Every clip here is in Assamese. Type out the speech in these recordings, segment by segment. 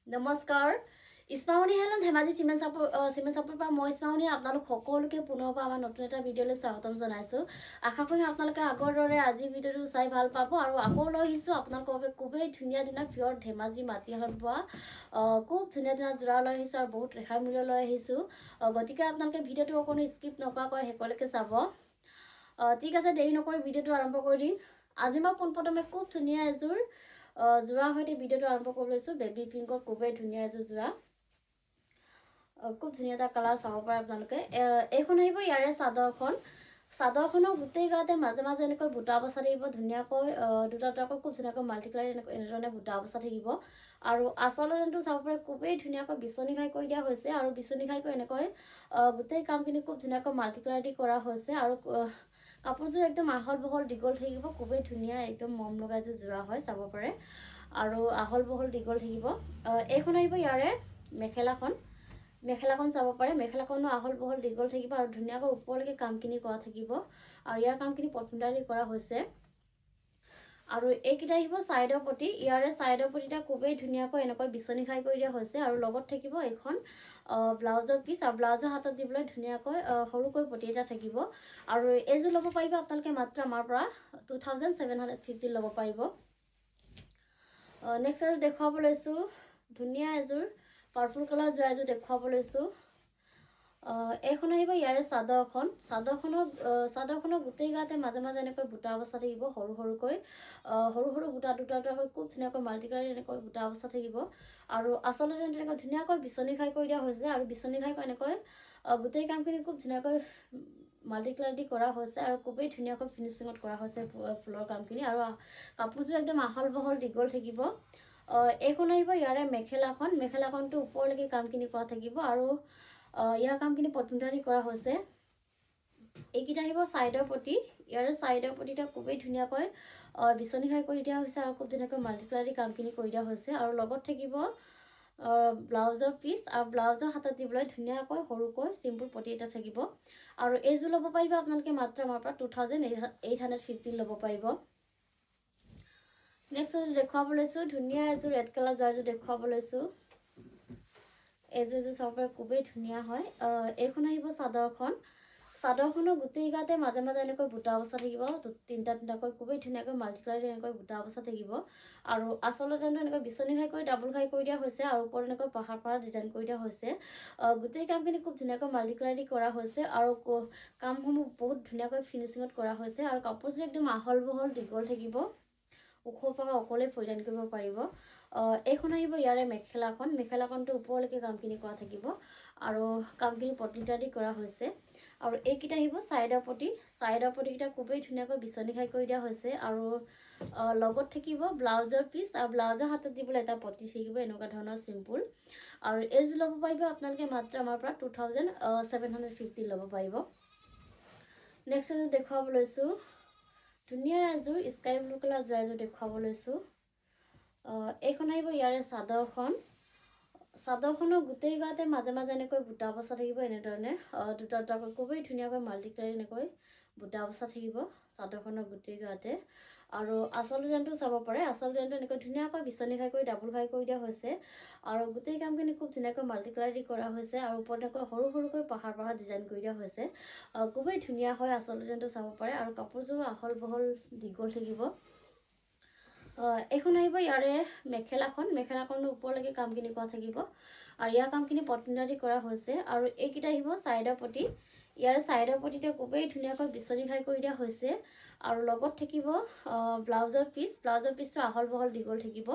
নমস্কাৰ ইছমাউনি হেলন ধেমাজি চিমেণ্ট চাপৰ পৰা মই ইছমাউনি আপোনালোক সকলোকে পুনৰবাৰ আমাৰ নতুন এটা ভিডিঅ'লৈ স্বাগতম জনাইছোঁ। আশা কৰিম আপোনালোকে আগৰ দৰে আজি ভিডিঅ'টো চাই ভাল পাব আৰু আকৌ লৈ আহিছোঁ আপোনালোকৰ বাবে খুবেই ধুনীয়া পিয়ৰ ধেমাজি মাটিহালত পোৱা খুব ধুনীয়া যোৰা লৈ আহিছোঁ আৰু বহুত ৰেহাই মূল্য লৈ আহিছোঁ। গতিকে আপোনালোকে ভিডিঅ'টো অকণো স্কিপ নকৰাকৈ শেষলৈকে চাব। ঠিক আছে, দেৰি নকৰি ভিডিঅ'টো আৰম্ভ কৰি দিম। আজি মই পোনপ্ৰথমে খুব ধুনীয়া এযোৰ যোৰাৰ সৈতে ভিডিঅ'টো আৰম্ভ কৰিব লৈছোঁ। বেবী পিংকৰ খুবেই ধুনীয়া এযোৰ যোৰা, খুব ধুনীয়া এটা কালাৰ চাব পাৰে আপোনালোকে। এইখন আহিব ইয়াৰে চাদৰখনৰ গোটেই গাতে মাজে মাজে এনেকৈ বুটা বচা থাকিব ধুনীয়াকৈ, দুটাকৈ খুব ধুনীয়াকৈ মাল্টিপ্লাই এনেধৰণে বুটা বচা থাকিব। আৰু আঁচলটো চাব পাৰে খুবেই ধুনীয়াকৈ বিচনী ঘাই কৰি দিয়া হৈছে আৰু বিচনী ঘাইকৈ এনেকৈ গোটেই কামখিনি খুব ধুনীয়াকৈ মাল্টিপ্লাই দি কৰা হৈছে। আৰু কাপোৰযোৰ একদম আহল বহল দীঘল থাকিব, খুবেই ধুনীয়া একদম মৰম লগা এযোৰ যোৰা হয় চাব পাৰে। আৰু আহল বহল দীঘল থাকিব। এইখন আহিব ইয়াৰে মেখেলাখন চাব পাৰে। মেখেলাখনো আহল বহল দীঘল থাকিব আৰু ধুনীয়াকৈ ওপৰলৈকে কামখিনি কৰা থাকিব আৰু ইয়াৰ কামখিনি পটমুটালি কৰা হৈছে। আৰু এইকেইটা আহিব ছাইডৰ পটি। ইয়াৰে ছাইডৰ পটিটা খুবেই ধুনীয়াকৈ এনেকৈ বিচনী ঘাই কৰি দিয়া হৈছে আৰু লগত থাকিব এখন ব্লাউজৰ পিচ আৰু ব্লাউজৰ হাতত দিবলৈ ধুনীয়াকৈ সৰুকৈ পটি এটা থাকিব। আৰু এইযোৰ ল'ব পাৰিব আপোনালোকে মাত্ৰ আমাৰ পৰা 2750 ল'ব পাৰিব। নেক্সট এযোৰ দেখুৱাব লৈছোঁ, ধুনীয়া এযোৰ পাৰ্পল কালাৰ যোৰা এযোৰ দেখুৱাব লৈছোঁ। এইখন আহিব ইয়াৰে চাদৰখনৰ গোটেই গাতে মাজে মাজে এনেকৈ বুটা বচা থাকিব সৰুকৈ সৰু বুটা দুটাকৈ খুব ধুনীয়াকৈ মাল্টিপ্লাই এনেকৈ বুটা বচা থাকিব। আৰু আচলতে তেনেকৈ ধুনীয়াকৈ বিচনী ঘাই কৰি দিয়া হৈছে আৰু বিচনী ঘাইকৈ এনেকৈ গোটেই কামখিনি খুব ধুনীয়াকৈ মাল্টিপ্লাই দি কৰা হৈছে আৰু খুবেই ধুনীয়াকৈ ফিনিচিঙত কৰা হৈছে ফুলৰ কামখিনি। আৰু কাপোৰযোৰ একদম আহল বহল দীঘল থাকিব। এইখন আহিব ইয়াৰে মেখেলাখনটো ওপৰলৈকে কামখিনি কৰা থাকিব আৰু ইয়াৰ কামখিনি পটমুটালি কৰা হৈছে। এইকেইটা আহিব ছাইডৰ পটি। ইয়াৰে ছাইডৰ পটিটা খুবেই ধুনীয়াকৈ বিচনী ঘাই কৰি দিয়া হৈছে আৰু খুব ধুনীয়াকৈ মাল্টিপ্লাই দি কামখিনি কৰি দিয়া হৈছে। আৰু লগত থাকিব ব্লাউজৰ পিচ আৰু ব্লাউজৰ হাতত দিবলৈ ধুনীয়াকৈ সৰুকৈ চিম্পুল পটি এটা থাকিব। আৰু এইযোৰ ল'ব পাৰিব আপোনালোকে মাত্ৰ আমাৰ পৰা 2850 ল'ব পাৰিব। নেক্সট এযোৰ দেখুৱাব লৈছোঁ, ধুনীয়া এযোৰ ৰেড কালাৰ যোৰা এযোৰ দেখুৱাব লৈছোঁ। এইযোৰ চাব পাৰে খুবেই ধুনীয়া হয়। এইখন আহিব চাদৰখনৰ গোটেই গাতে মাজে মাজে এনেকৈ বুটা বচা থাকিব তিনিটাকৈ খুবেই ধুনীয়াকৈ মাল্টিপ্লাই এনেকৈ বুটা বচা থাকিব। আৰু আঁচলতে এনেকৈ বিচনী ঘাই কৰি ডাবুল ঘাই কৰি দিয়া হৈছে আৰু ওপৰত এনেকৈ পাহাৰ ডিজাইন কৰি দিয়া হৈছে। গোটেই কামখিনি খুব ধুনীয়াকৈ মাল্টিপ্লাই দি কৰা হৈছে আৰু কামসমূহ বহুত ধুনীয়াকৈ ফিনিচিঙত কৰা হৈছে। আৰু কাপোৰযোৰ একদম আহল বহল দীঘল থাকিব, ওখ পাবা অকলে পৰিধান কৰিব পাৰিব। এইখন আহিব ইয়াৰে মেখেলাখনটো ওপৰলৈকে কামখিনি কৰা থাকিব আৰু কামখিনি পটমুটালি কৰা হৈছে। আৰু এইকেইটা আহিব ছাইডৰ পটিকেইটা খুবেই ধুনীয়াকৈ বিচনী ঘাই কৰি দিয়া হৈছে। আৰু লগত থাকিব ব্লাউজৰ পিচ আৰু ব্লাউজৰ হাতত দিবলৈ এটা পটি থাকিব এনেকুৱা ধৰণৰ চিম্পুল। আৰু এইযোৰ ল'ব পাৰিব আপোনালোকে মাত্ৰ আমাৰ পৰা 2750 ল'ব পাৰিব। নেক্সট এযোৰ দেখুৱাব লৈছোঁ, ধুনীয়া এযোৰ স্কাই ব্লু কালাৰ যোৰা এযোৰ দেখুৱাব লৈছোঁ। এইখন আহিব ইয়াৰে চাদৰখনৰ গোটেই গাতে মাজে মাজে এনেকৈ বুটা বচা থাকিব এনেধৰণে দুটাকৈ খুবেই ধুনীয়াকৈ মাল্টিপ্লাই এনেকৈ বুটা বচা থাকিব চাদৰখনৰ গোটেই গাতে। আৰু আঁচল ডিজাইনটো চাব পাৰে। আঁচল ডিজাইনটো এনেকৈ ধুনীয়াকৈ বিচনী ঘাই কৰি ডাবুল ঘাই কৰি দিয়া হৈছে আৰু গোটেই কামখিনি খুব ধুনীয়াকৈ মাল্টিপ্লাই দি কৰা হৈছে আৰু ওপৰত এনেকৈ সৰুকৈ পাহাৰ ডিজাইন কৰি দিয়া হৈছে। খুবেই ধুনীয়া হয় আঁচল ডিজাইনটো চাব পাৰে। আৰু কাপোৰযোৰ আহল বহল দীঘল থাকিব। এইখন আহিব ইয়াৰে মেখেলাখনৰ ওপৰলৈকে কামখিনি কৰা থাকিব আৰু ইয়াৰ কামখিনি পটমুটালি কৰা হৈছে। আৰু এইকেইটা আহিব ছাইডৰ পটি। ইয়াৰ ছাইডৰ পটিতে খুবেই ধুনীয়াকৈ বিচনী ঘাই কৰি দিয়া হৈছে আৰু লগত থাকিব ব্লাউজৰ পিচটো আহল বহল দীঘল থাকিব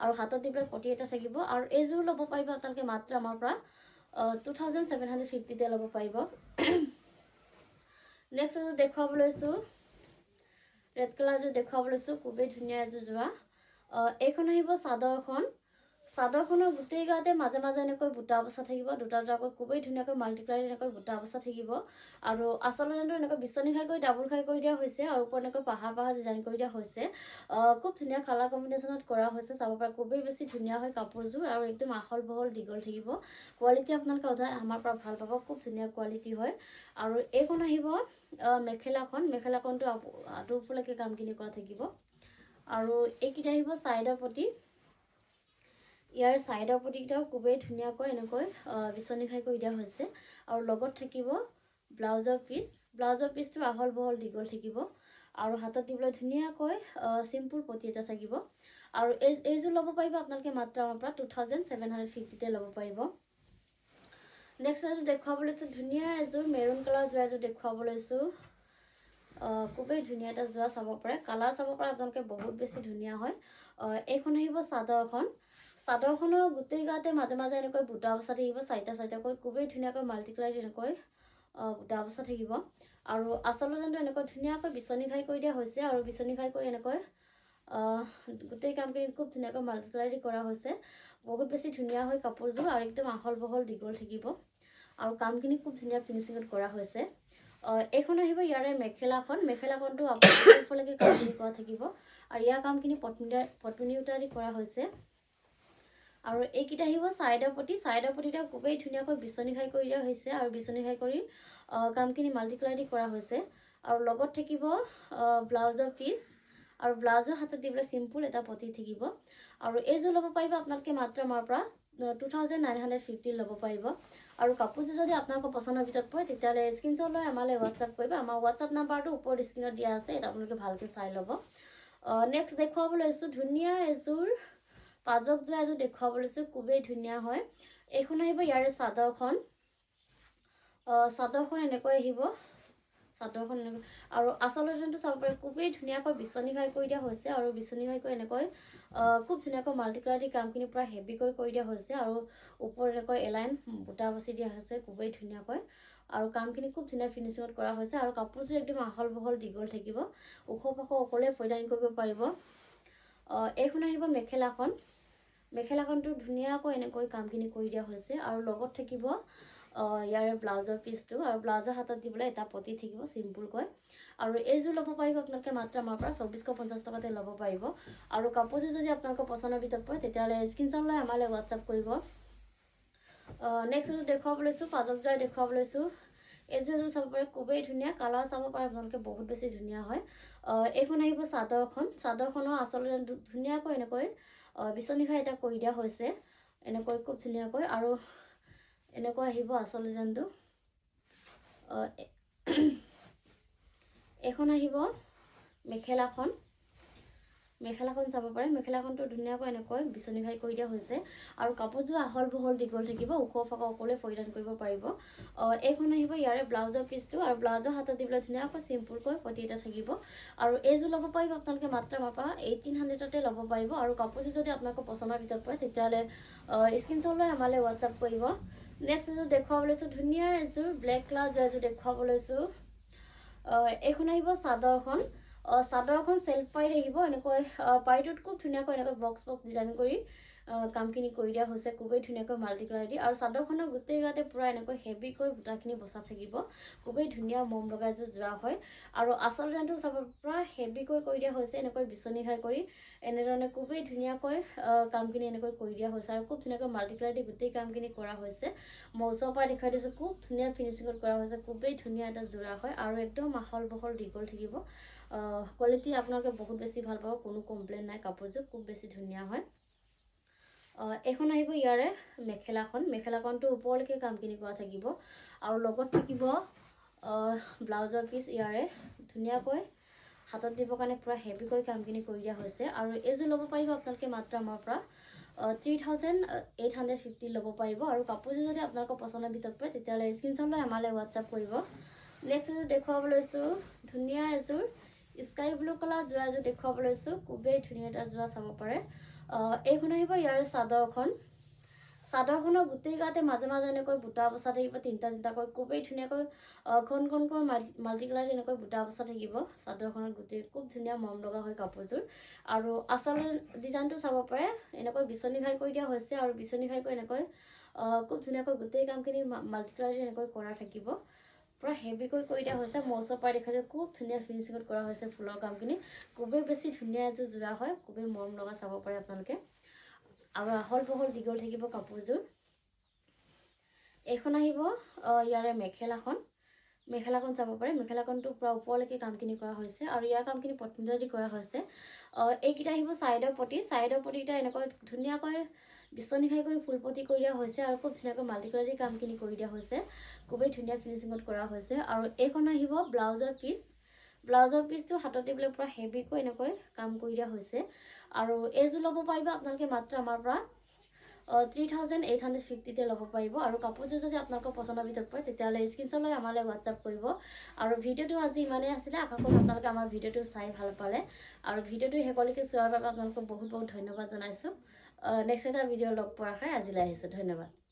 আৰু হাতত দিবলৈ পটি এটা থাকিব। আৰু এইযোৰ ল'ব পাৰিব আপোনালোকে মাত্ৰ আমাৰ পৰা 2750 ল'ব পাৰিব। নেক্সট এযোৰ দেখুৱাব লৈছোঁ, ৰেড কালাৰ এযোৰ দেখুৱাব লৈছোঁ, খুবেই ধুনীয়া এযোৰ যোৰা। এইখন আহিব চাদৰখনৰ গোটেই গাতে মাজে মাজে এনেকৈ বুটা বচা থাকিব দুটাকৈ খুবেই ধুনীয়াকৈ মাল্টিপ্লাই এনেকৈ বুটা বচা থাকিব। আৰু আঁচলটো এনেকৈ বিচনী ঘাই কৰি ডাবুল ঘাই কৰি দিয়া হৈছে আৰু ওপৰত এনেকৈ পাহাৰ ডিজাইন কৰি দিয়া হৈছে। খুব ধুনীয়া কালাৰ কম্বিনেশ্যনত কৰা হৈছে চাব পাৰে। খুবেই বেছি ধুনীয়া হয় কাপোৰযোৰ আৰু একদম আহল বহল দীঘল থাকিব। কোৱালিটি আপোনালোকে সদায় আমাৰ পৰা ভাল পাব, খুব ধুনীয়া কোৱালিটি হয়। আৰু এইখন আহিব মেখেলাখনটো আঁঠুৰ ওপৰলৈকে কামখিনি কৰা থাকিব। আৰু এইকেইটা আহিব ছাইডৰ পটি। ইয়াৰ সাইডৰ পটিটাও খুবেই ধুনীয়াকৈ এনেকৈ বিচনি খাই কৰি দিয়া হৈছে আৰু লগত থাকিব ব্লাউজৰ পিচটো আহল বহল দীঘল থাকিব আৰু হাতত দিবলৈ ধুনীয়াকৈ সিম্পল পটি এটা থাকিব আৰু এইযোৰ ল'ব পাৰিব আপোনালোকে মাত্ৰ আমাৰ পৰা 2750 তে ল'ব পাৰিব নেক্সট এযোৰ দেখুৱাব লৈছো ধুনীয়া এযোৰ মেৰুন কালাৰ যোৱা এযোৰ দেখুৱাব লৈছো খুবেই ধুনীয়া এটা যোৱা চাব পাৰে কালাৰ চাব পাৰে আপোনালোকে বহুত বেছি ধুনীয়া হয় এইখন আহিব চাদৰখনৰ গোটেই গাতে মাজে মাজে এনেকৈ বুটা বসা থাকিব চাৰিটাকৈ খুবেই ধুনীয়াকৈ মাল্টি কালাৰ এনেকৈ বুটা বসা থাকিব আৰু আচলতে যেন এনেকৈ ধুনীয়াকৈ বিচনি খাই কৰি দিয়া হৈছে আৰু বিচনি খাই কৰি এনেকৈ গোটেই কামখিনি খুব ধুনীয়াকৈ মাল্টি কালাৰ দি কৰা হৈছে বহুত বেছি ধুনীয়া হয় কাপোৰযোৰ আৰু একদম আহল বহল দীঘল থাকিব আৰু কামখিনি খুব ধুনীয়া ফিনিচিঙত কৰা হৈছে এইখন আহিব ইয়াৰে মেখেলাখনটো আপোনালোকে কামখিনি কৰা থাকিব আৰু ইয়াৰ কামখিনি পটনি উটা দি কৰা হৈছে আৰু এইকিটা আহিব সাইডৰ পটিটা খুবেই ধুনীয়াকৈ বিচনি খাই কৰি দিয়া হৈছে আৰু বিচনি খাই কৰি কামখিনি মাল্টি কালাৰ দি কৰা হৈছে আৰু লগত থাকিব ব্লাউজৰ পিচ আৰু ব্লাউজৰ হাতত দিবলৈ সিম্পল এটা পটি থাকিব আৰু এইযোৰ ল'ব পাৰিব আপোনালোকে মাত্ৰ আমাৰ পৰা 2950 ল'ব পাৰিব আৰু কাপোৰযোৰ যদি আপোনালোকৰ পছন্দৰ ভিতৰত পৰে তেতিয়াহ'লে স্ক্ৰীনশ্বট লৈ আমালৈ হোৱাটছআপ কৰিব আমাৰ হোৱাটছআপ নাম্বাৰটো ওপৰত স্ক্ৰীনত দিয়া আছে এটা আপোনালোকে ভালকৈ চাই ল'ব নেক্সট দেখুৱাব লৈছো ধুনীয়া এযোৰ পাজক যোৱা এযোৰ দেখুৱাব লৈছো খুবেই ধুনীয়া হয় এইখন আহিব ইয়াৰে চাদৰখন এনেকৈ আহিব চাদৰখন আৰু আচলতে যেনটো চাব পাৰে খুবেই ধুনীয়াকৈ বিচনি খাই কৰি দিয়া হৈছে আৰু বিচনি খাই কৰি এনেকৈ খুব ধুনীয়াকৈ মাল্টি কালাৰ দি কামখিনি পুৰা হেভিকৈ কৰি দিয়া হৈছে আৰু ওপৰত এনেকৈ এলাইন বুটা বসি দিয়া হৈছে খুবেই ধুনীয়াকৈ আৰু কামখিনি খুব ধুনীয়া ফিনিচিঙত কৰা হৈছে আৰু কাপোৰযোৰ একদম আহল বহল দীঘল থাকিব ওখ পাখ অকলে ফৈদাইন কৰিব পাৰিব এইখন আহিব মেখেলাখনটো ধুনীয়াকৈ এনেকৈ কামখিনি কৰি দিয়া হৈছে আৰু লগত থাকিব ইয়াৰে ব্লাউজৰ পিচটো আৰু ব্লাউজৰ হাতত দিবলৈ এটা পটি থাকিব সিম্পলকৈ আৰু এইযোৰ ল'ব পাৰিব আপোনালোকে মাত্ৰ আমাৰ পৰা 2450 টকাতে ল'ব পাৰিব আৰু কাপোৰযোৰ যদি আপোনালোকৰ পছন্দৰ ভিতৰত পৰে তেতিয়াহ'লে স্ক্ৰীনশ্বট লৈ আমালৈ হোৱাটছআপ কৰিব নেক্সট এযোৰ দেখুৱাব লৈছো পাজক যোৱা দেখুৱাব লৈছো এইযোৰ চাব পাৰে খুবেই ধুনীয়া কালাৰ চাব পাৰে আপোনালোকে বহুত বেছি ধুনীয়া হয় এইখন আহিব চাদৰখনৰ আচলতে ধুনীয়াকৈ এনেকৈ বিচনি খাই এটা কৰি দিয়া হৈছে এনেকৈ খুব ধুনীয়াকৈ আৰু এনেকৈ আহিব আচলতে যেনটো এখন আহিব মেখেলাখন চাব পাৰে মেখেলাখনটো ধুনীয়াকৈ এনেকৈ বিচনি খাই কৰি দিয়া হৈছে আৰু কাপোৰযোৰ আহল বহল দীঘল থাকিব ওখ ফাক অকলে পৰিধান কৰিব পাৰিব এইখন আহিব ইয়াৰে ব্লাউজৰ পিচটো আৰু ব্লাউজৰ হাতত দিবলৈ ধুনীয়াকৈ সিম্পলকৈ পটি এটা থাকিব আৰু এইযোৰ ল'ব পাৰিব আপোনালোকে মাত্ৰ আমাৰ পৰা 1800তে ল'ব পাৰিব আৰু কাপোৰযোৰ যদি আপোনালোকৰ পছন্দৰ ভিতৰত পৰে তেতিয়াহ'লে স্ক্ৰীনশ্বট লৈ আমালৈ হোৱাটছআপ কৰিব নেক্সট এযোৰ দেখুৱাব লৈছো ধুনীয়া এযোৰ ব্লেক কালাৰ এযোৰ দেখুৱাব লৈছো এইখন আহিব চাদৰখন সেলফ পাইড আহিব এনেকৈ পাইডত খুব ধুনীয়াকৈ এনেকৈ বক্স ডিজাইন কৰি কামখিনি কৰি দিয়া হৈছে খুবেই ধুনীয়াকৈ মাল্টি কালাৰ দি আৰু চাদৰখনৰ গোটেই গাতে পুৰা এনেকৈ হেভিকৈ বুটাখিনি বসা থাকিব খুবেই ধুনীয়া মম লগা এযোৰ যোৰা হয় আৰু আচল যেনটো চাব পুৰা হেভিকৈ কৰি দিয়া হৈছে এনেকৈ বিচনি খাই কৰি এনেধৰণে খুবেই ধুনীয়াকৈ কামখিনি এনেকৈ কৰি দিয়া হৈছে আৰু খুব ধুনীয়াকৈ মাল্টি কালাৰ দি গোটেই কামখিনি কৰা হৈছে মই ওচৰৰ পৰা দেখাই দিছোঁ খুব ধুনীয়া ফিনিচিঙত কৰা হৈছে খুবেই ধুনীয়া এটা যোৰা হয় আৰু একদম আহল বহল দীঘল থাকিব কোৱালিটি আপোনালোকে বহুত বেছি ভাল পাব কোনো কমপ্লেইন নাই কাপোৰযোৰ খুব বেছি ধুনীয়া হয় এখন আহিব ইয়াৰে মেখেলাখনটো ওপৰলৈকে কামখিনি কৰা থাকিব আৰু লগত থাকিব ব্লাউজৰ পিচ ইয়াৰে ধুনীয়াকৈ হাতত দিবৰ কাৰণে পুৰা হেভিকৈ কামখিনি কৰি দিয়া হৈছে আৰু এইযোৰ ল'ব পাৰিব আপোনালোকে মাত্ৰ আমাৰ পৰা 3850 ল'ব পাৰিব আৰু কাপোৰযোৰ যদি আপোনালোকৰ পছন্দৰ ভিতৰত পৰে তেতিয়াহ'লে স্ক্ৰীনশ্বট লৈ আমালৈ হোৱাটছআপ কৰিব নেক্সট এযোৰ দেখুৱাব লৈছো ধুনীয়া এযোৰ স্কাই ব্লু কালাৰ যোৰা এযোৰ দেখুৱাব লৈছো খুবেই ধুনীয়া এটা যোৰা চাব পাৰে এইখন আহিব ইয়াৰ চাদৰখনৰ গোটেই গাতে মাজে মাজে এনেকৈ বুটা বসা থাকিব তিনিটাকৈ খুবেই ধুনীয়াকৈ ঘনকৈ মাল্টি কালাৰ এনেকৈ বুটা বসা থাকিব চাদৰখনৰ গোটেই খুব ধুনীয়া মৰম লগা হয় কাপোৰযোৰ আৰু আচল ডিজাইনটো চাব পাৰে এনেকৈ বিচনি খাই কৰি দিয়া হৈছে আৰু বিচনি খাই কৰি এনেকৈ খুব ধুনীয়াকৈ গোটেই কামখিনি মাল্টি কালাৰ এনেকৈ কৰা থাকিব পুৰা হেভিকৈ কৰি দিয়া হৈছে মৌচৰ পৰা দেখালে খুব ধুনীয়া ফিনিচিঙত কৰা হৈছে ফুলৰ কামখিনি খুবেই বেছি ধুনীয়া এযোৰ যোৰা হয় খুবেই মৰম লগা চাব পাৰে আপোনালোকে আৰু আহল বহল দীঘল থাকিব কাপোৰযোৰ এইখন আহিব ইয়াৰে মেখেলাখন চাব পাৰে মেখেলাখনটো পুৰা ওপৰলৈকে কামখিনি কৰা হৈছে আৰু ইয়াৰ কামখিনি পটনি দি কৰা হৈছে এইকেইটা আহিব চাইডৰ পটিটা এনেকৈ ধুনীয়াকৈ বিচনী খাই কৰি ফুলপটি কৰি দিয়া হৈছে আৰু খুব ধুনীয়াকৈ মাল্টি কালাৰী কামখিনি কৰি দিয়া হৈছে খুবেই ধুনীয়া ফিনিচিঙত কৰা হৈছে আৰু এইখন আহিব ব্লাউজৰ পিচটো হাতত দিবলৈ পুৰা হেভিকৈ এনেকৈ কাম কৰি দিয়া হৈছে আৰু এইযোৰ ল'ব পাৰিব আপোনালোকে মাত্ৰ আমাৰ পৰা 3850 ল'ব পাৰিব আৰু কাপোৰযোৰ যদি আপোনালোকৰ পচন্দৰ ভিতৰত পৰে তেতিয়াহ'লে স্ক্ৰীনশ্বট লৈ আমালৈ হোৱাটছআপ কৰিব আৰু ভিডিঅ'টো আজি ইমানেই আছিলে আশা কৰোঁ আপোনালোকে আমাৰ ভিডিঅ'টো চাই ভাল পালে আৰু ভিডিঅ'টো শেষলৈকে চোৱাৰ বাবে আপোনালোকক বহুত বহুত ধন্যবাদ জনাইছোঁ নেক্সট এটা ভিডিঅ' লগ পোৱাৰ আশাৰে আজিলৈ আহিছোঁ ধন্যবাদ